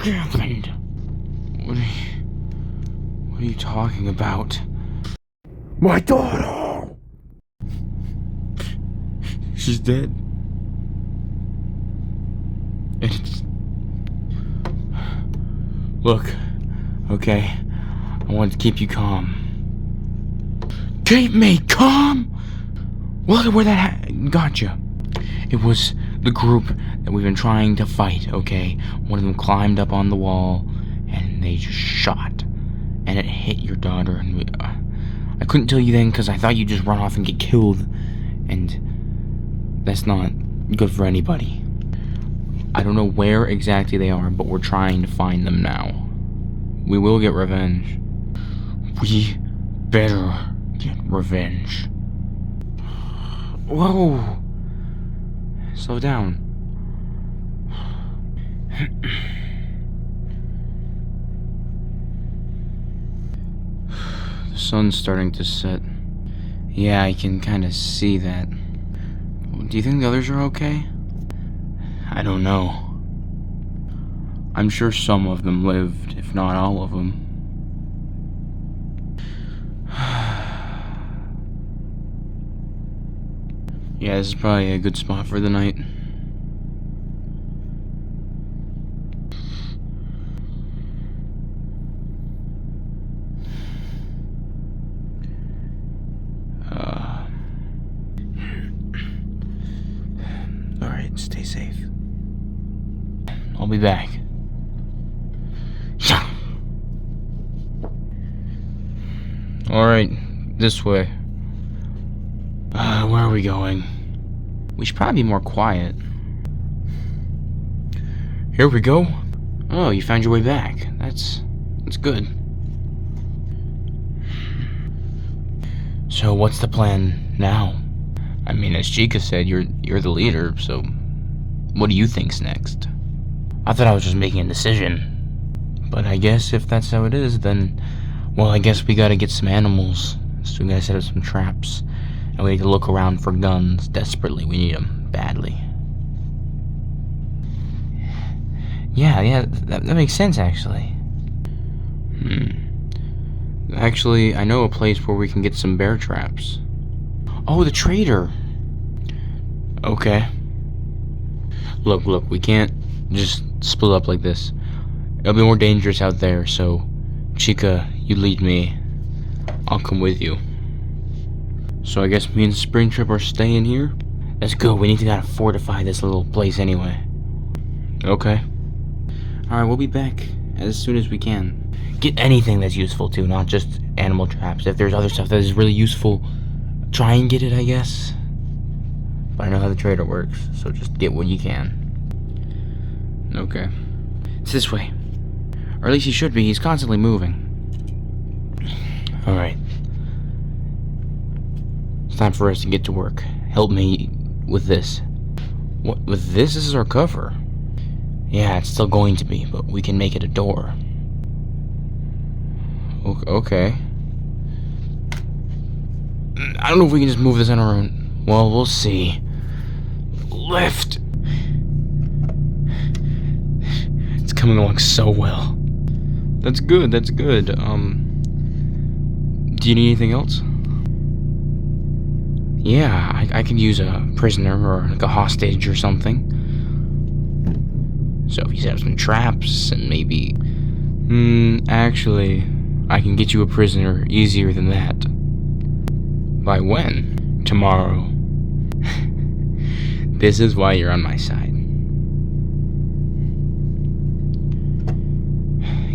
fuck happened? What are you talking about? My daughter! She's dead. And it's... Look, okay, I want to keep you calm. Keep me calm? Look at where that got you. It was the group that we've been trying to fight, okay? One of them climbed up on the wall, and they just shot. And it hit your daughter, and I couldn't tell you then because I thought you'd just run off and get killed. And that's not good for anybody. I don't know where exactly they are, but we're trying to find them now. We will get revenge. We better get revenge. Whoa! Slow down. The sun's starting to set. Yeah, I can kind of see that. Do you think the others are okay? I don't know. I'm sure some of them lived, if not all of them. Yeah, this is probably a good spot for the night. Alright, stay safe. I'll be back. Yeah. Alright, this way. Where are we going? We should probably be more quiet. Here we go. Oh, you found your way back. That's good. So what's the plan now? I mean, as Chica said, you're the leader, so what do you think's next? I thought I was just making a decision. But I guess if that's how it is, then, well, I guess we gotta get some animals. So we gotta set up some traps. And we need to look around for guns desperately. We need them badly. Yeah, that makes sense, actually. Actually, I know a place where we can get some bear traps. Oh, the trader! Okay. Look, we can't just split up like this. It'll be more dangerous out there, so Chica, you lead me. I'll come with you. So I guess me and Springtrap are staying here? That's good, we need to gotta fortify this little place anyway. Okay. Alright, we'll be back as soon as we can. Get anything that's useful too, not just animal traps. If there's other stuff that is really useful, try and get it, I guess. But I know how the trader works, so just get what you can. Okay. It's this way. Or at least he should be, he's constantly moving. Alright. It's time for us to get to work. Help me with this. What, with this? This is our cover. Yeah, it's still going to be, but we can make it a door. Okay. I don't know if we can just move this on our own. Well, we'll see. Lift! It's coming along so well. That's good, Do you need anything else? Yeah, I could use a prisoner or like a hostage or something. So if you set up some traps and maybe... actually, I can get you a prisoner easier than that. By when? Tomorrow. This is why you're on my side.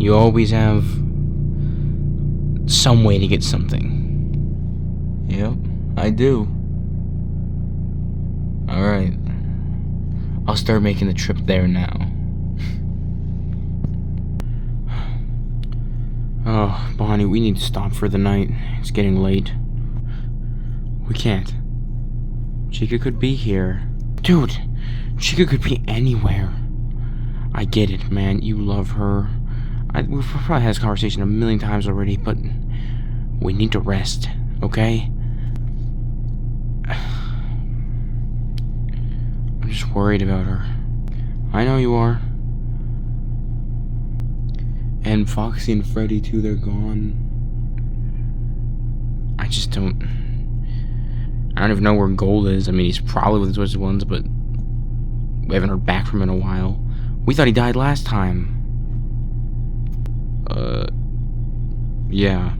You always have some way to get something. Yep, I do. Alright. I'll start making the trip there now. Oh, Bonnie, we need to stop for the night. It's getting late. We can't. Chica could be here. Dude, Chica could be anywhere. I get it, man. You love her. We've probably had this conversation a million times already, but we need to rest, okay? I'm just worried about her. I know you are. And Foxy and Freddy too, they're gone. I just don't... I don't even know where Gold is. I mean, he's probably with the Twisted Ones, but we haven't heard back from him in a while. We thought he died last time. Yeah.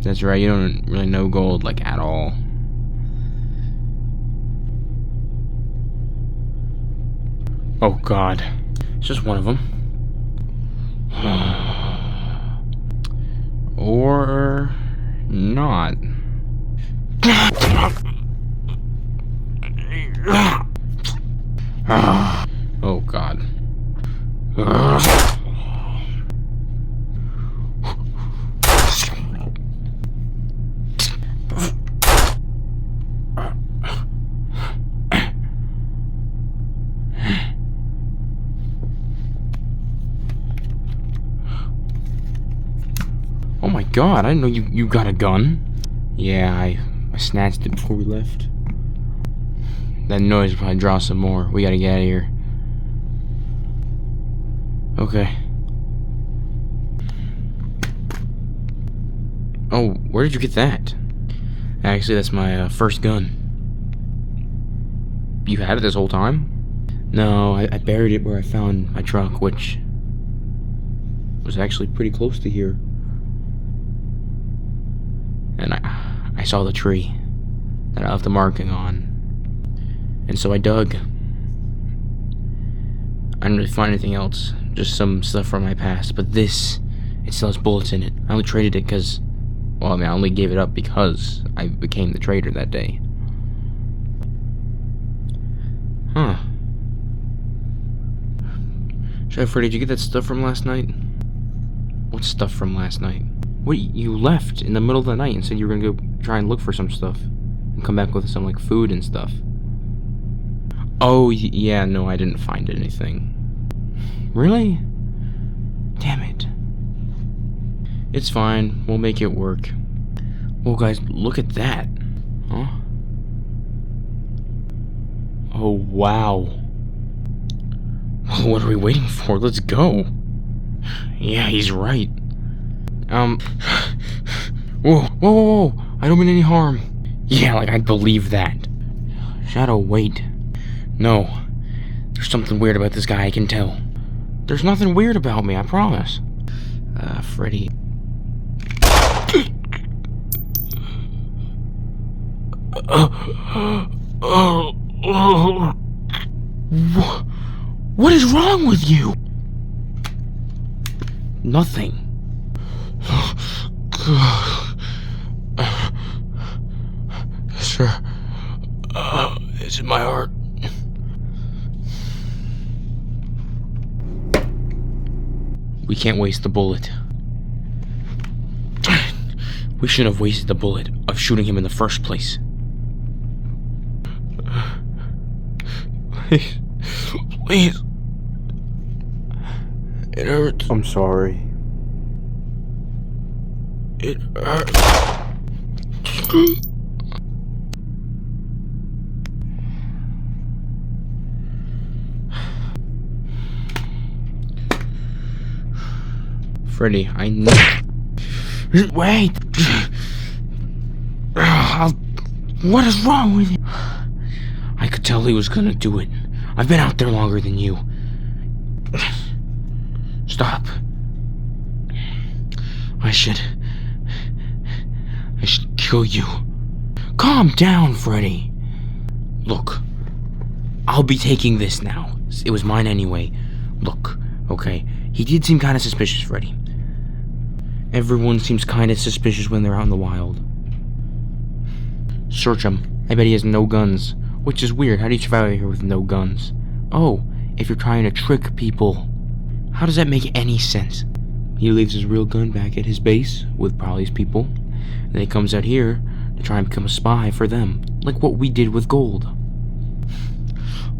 That's right, you don't really know Gold, like, at all. Oh, God. It's just one of them. Or... not. Oh, God. Oh my God, I didn't know you got a gun. Yeah, I snatched it before we left. That noise will probably draw some more. We gotta get out of here. Okay. Oh, where did you get that? Actually, that's my first gun. You had it this whole time? No, I buried it where I found my truck, which was actually pretty close to here. And I saw the tree that I left the marking on. And so I dug. I didn't really find anything else, just some stuff from my past. But this, it still has bullets in it. I only traded it because, well, I mean, I only gave it up because I became the trader that day. Huh. Freddy, did you get that stuff from last night? What stuff from last night? What, you left in the middle of the night and said you were gonna go try and look for some stuff and come back with some, like, food and stuff. Oh, yeah, no, I didn't find anything. Really? Damn it. It's fine, we'll make it work. Well, guys, look at that. Huh? Oh, wow. What are we waiting for? Let's go. Yeah, he's right. Whoa, whoa, whoa, whoa. I don't mean any harm. Yeah, like, I believe that. Shadow, wait. No. There's something weird about this guy, I can tell. There's nothing weird about me, I promise. Freddy. What is wrong with you? Nothing. Sure. It's in my heart. We can't waste the bullet. We shouldn't have wasted the bullet of shooting him in the first place. Please. Please. It hurts. I'm sorry. It hurts. Freddy, I know. Wait! What is wrong with you? I could tell he was gonna do it. I've been out there longer than you. Stop. I should kill you. Calm down, Freddy. Look, I'll be taking this now. It was mine anyway. Look, okay, he did seem kind of suspicious, Freddy. Everyone seems kind of suspicious when they're out in the wild. Search him. I bet he has no guns. Which is weird. How do you survive out here with no guns? Oh, if you're trying to trick people. How does that make any sense? He leaves his real gun back at his base with probably his people. And then he comes out here to try and become a spy for them. Like what we did with Gold.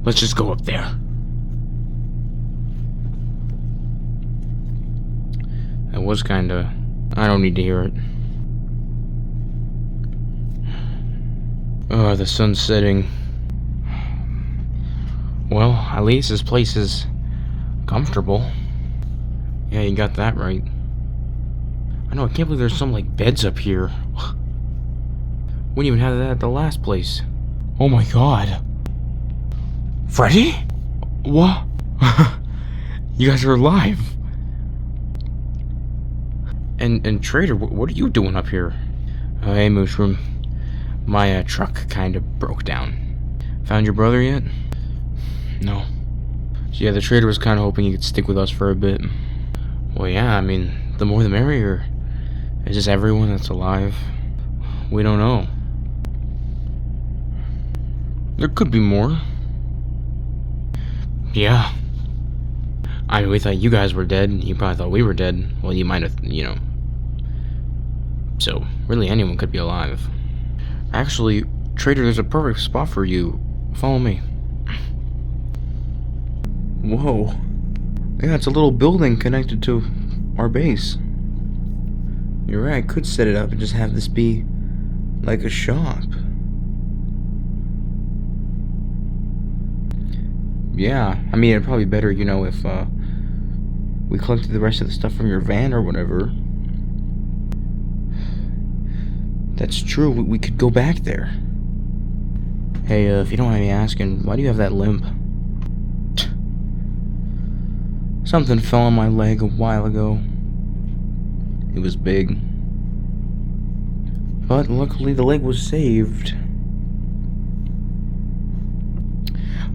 Let's just go up there. That was kinda... I don't need to hear it. Oh, the sun's setting. Well, at least this place is comfortable. Yeah, you got that right. I know, I can't believe there's some, like, beds up here. We didn't even have that at the last place. Oh my god. Freddy? What? You guys are alive. And Trader, what are you doing up here? Hey, Mushroom. My truck kind of broke down. Found your brother yet? No. So yeah, the Trader was kind of hoping he could stick with us for a bit. Well, yeah, I mean, the more the merrier. Is this everyone that's alive? We don't know. There could be more. Yeah. I mean, we thought you guys were dead. You probably thought we were dead. Well, you might have, you know. So, really anyone could be alive. Actually, Trader, there's a perfect spot for you. Follow me. Whoa. Yeah, it's a little building connected to our base. You're right, I could set it up and just have this be like a shop. Yeah, I mean, it'd probably be better, you know, if we collected the rest of the stuff from your van or whatever. That's true, we could go back there. Hey, if you don't mind me asking, why do you have that limp? Something fell on my leg a while ago. It was big. But luckily the leg was saved.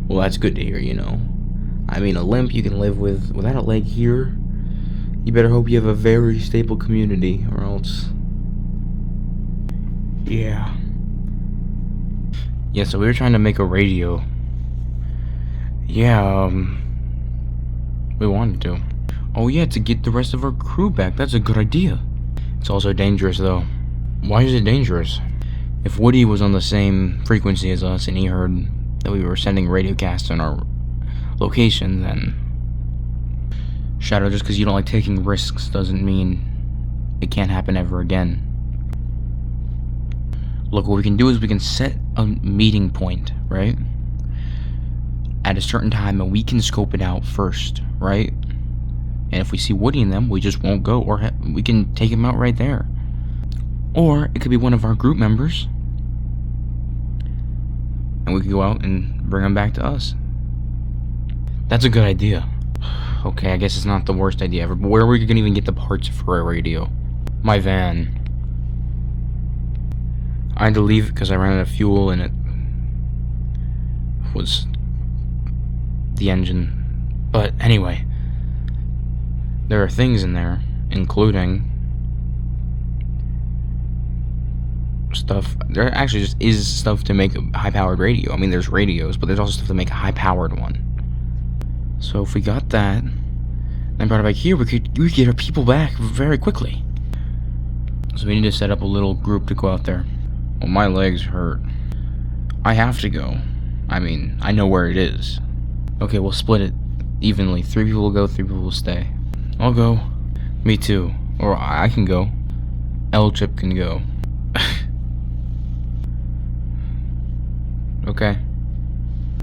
Well, that's good to hear, you know. I mean, a limp you can live with. Without a leg here, you better hope you have a very stable community, or else... Yeah. Yeah, so we were trying to make a radio. Yeah, we wanted to. Oh yeah, to get the rest of our crew back. That's a good idea. It's also dangerous, though. Why is it dangerous? If Woody was on the same frequency as us and he heard that we were sending radio casts on our location, then... Shadow, just because you don't like taking risks doesn't mean it can't happen ever again. Look, what we can do is we can set a meeting point, right? At a certain time, and we can scope it out first, right? And if we see Woody in them, we just won't go, or we can take him out right there. Or it could be one of our group members, and we could go out and bring him back to us. That's a good idea. Okay, I guess it's not the worst idea ever, but where are we gonna even get the parts for a radio? My van. I had to leave it because I ran out of fuel and it was the engine. But anyway, there are things in there, including stuff. There actually just is stuff to make a high-powered radio. I mean, there's radios, but there's also stuff to make a high-powered one. So if we got that, and brought it back here, we could get our people back very quickly. So we need to set up a little group to go out there. Well, my legs hurt. I have to go. I mean, I know where it is. Okay, we'll split it evenly. 3 people will go, 3 people will stay. I'll go. Me too. Or I can go. L-Chip can go. Okay.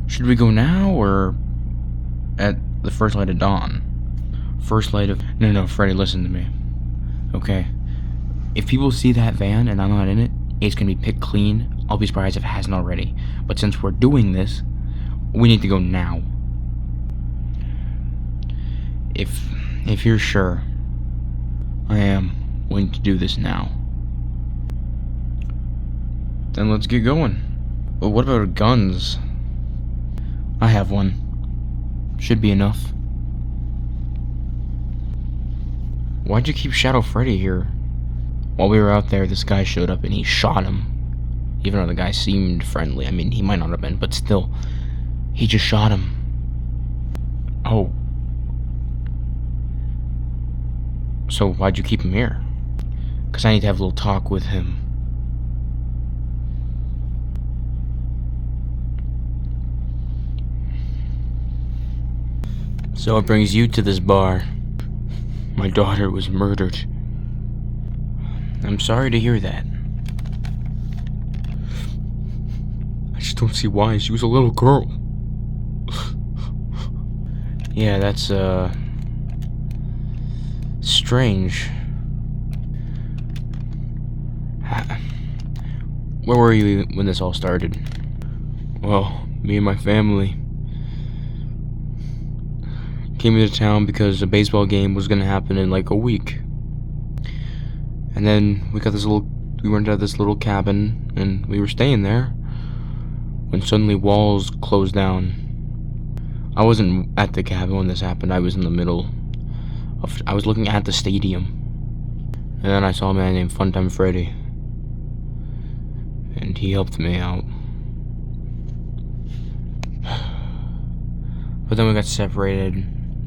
Should we go now, or at the first light of dawn? First light of... No, Freddy, listen to me. Okay. If people see that van and I'm not in it, it's gonna be picked clean. I'll be surprised if it hasn't already. But since we're doing this, we need to go now. If you're sure, I am willing to do this now. Then let's get going. But what about guns? I have one. Should be enough. Why'd you keep Shadow Freddy here? While we were out there, this guy showed up and he shot him. Even though the guy seemed friendly. I mean, he might not have been, but still. He just shot him. Oh. So why'd you keep him here? Because I need to have a little talk with him. So it brings you to this bar. My daughter was murdered. I'm sorry to hear that. I just don't see why. She was a little girl. strange. Where were you when this all started? Well, me and my family came into town because a baseball game was gonna happen in like a week. And then we went to this little cabin and we were staying there when suddenly walls closed down. I wasn't at the cabin when this happened. I was in the middle I was looking at the stadium. And then I saw a man named Funtime Freddy. And he helped me out. But then we got separated,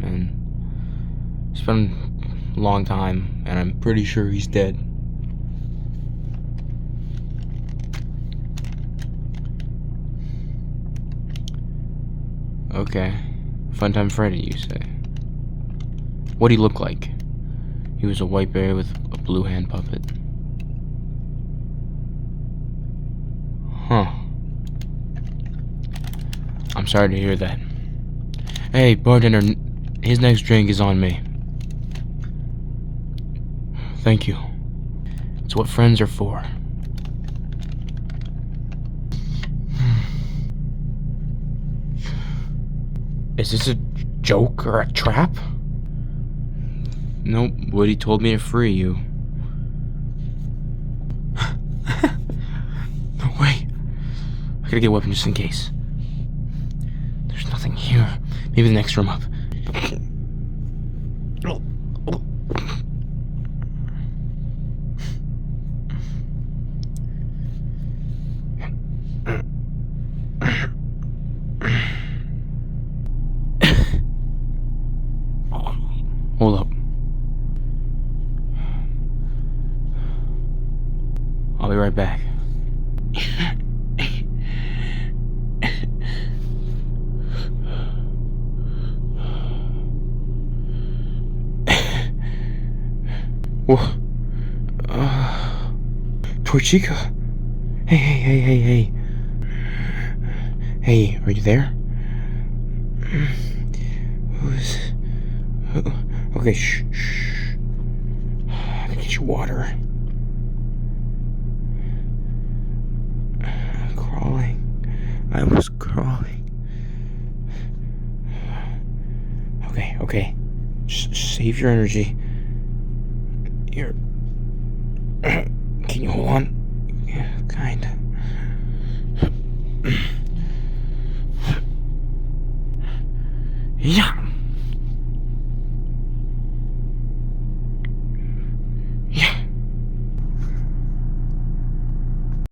and it's been a long time, and I'm pretty sure he's dead. Okay. Funtime Freddy, you say? What'd he look like? He was a white bear with a blue hand puppet. Huh. I'm sorry to hear that. Hey, bartender, his next drink is on me. Thank you. It's what friends are for. Is this a joke or a trap? Nope, Woody told me to free you. No way. I gotta get a weapon just in case. There's nothing here. Maybe the next room up. Hold up. I'll be right back. Whoa. Torchica. Hey. Hey, are you there? Okay, shh. I'm gonna get you water. I'm crawling. I was crawling. Okay. Just save your energy. Here. Can you hold on?